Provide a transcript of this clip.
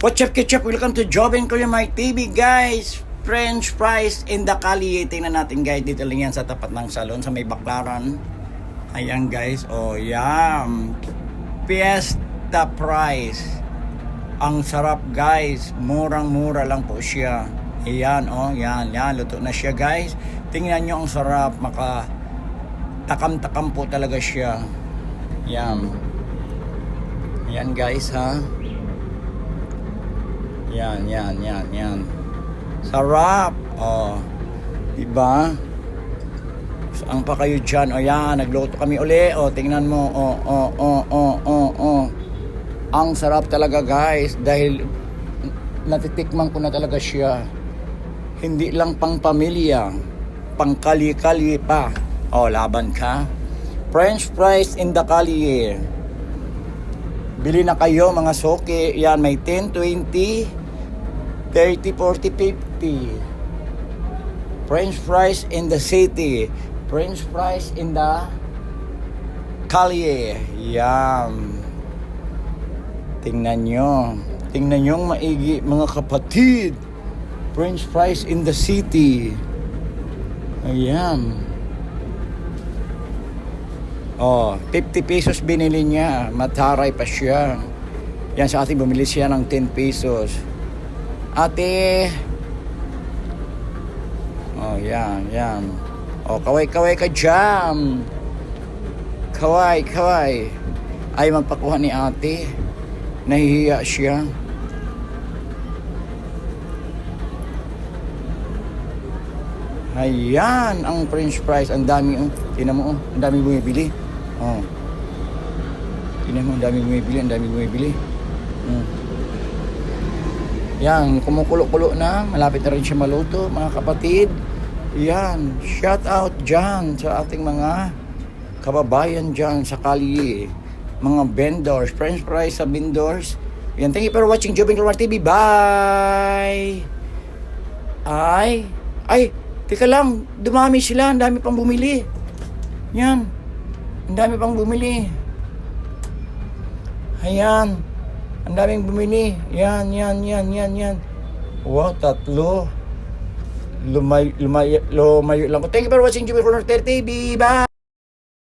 What's up, ketchup? Welcome to Joven Kuya Mike TV, guys. French fries in the Cali. Tingnan natin, guys. Dito lang yan sa tapat ng salon, sa may Baklaran. Ayan, guys. Oh, yum. Fiesta price. Ang sarap, guys. Murang-mura lang po siya. Ayan, oh, yan. Luto na siya, guys. Tingnan nyo ang sarap. Takam-takam po talaga siya. Yan. Ayan, guys, ha. Yan. Sarap. Oh. Diba? Saan pa kayo dyan? O yan, nagluto kami uli. O, tingnan mo. Ang sarap talaga, guys. Dahil natitikman ko na talaga siya. Hindi lang pang pamilya. Pang kali-kali pa. O, laban ka. French fries in the Cali. Bili na kayo, mga soke. Yan, may 10, 20... 30, 40, 50. French fries in the city. French fries in the Cali. Yum. Tingnan nyo ang maigi, mga kapatid. French fries in the city. Ayan. Oh, 50 pesos binili niya. Mataray pa siya. Yan, sa ating bumili siya ng 10 pesos. Ate. Oh, yan. Oh, kaway ka dyan. Kaway. Ay, magpakuha ni ate. Nahihiya siya. Ayan, ang French fries. Ang dami, oh. Tingnan mo, oh. Ang dami bumibili. Oh. Tingnan mo, ang dami bumibili. Yan, kumukulo-kulo na. Malapit na rin siya maluto, mga kapatid. Yan, shout out dyan sa ating mga kababayan dyan sa Cali. Mga vendors, French fries sa vendors. Yan, thank you for watching Joven Kuya Mike TV. Bye! Ay, teka lang. Dumami sila. Ang dami pang bumili. Yan. Ang dami pang bumili. Ayan. Ang daming bumili. Yan. Wow, 3. Lumayo lang po. Thank you for watching Joven Kuya Mike TV. Bye!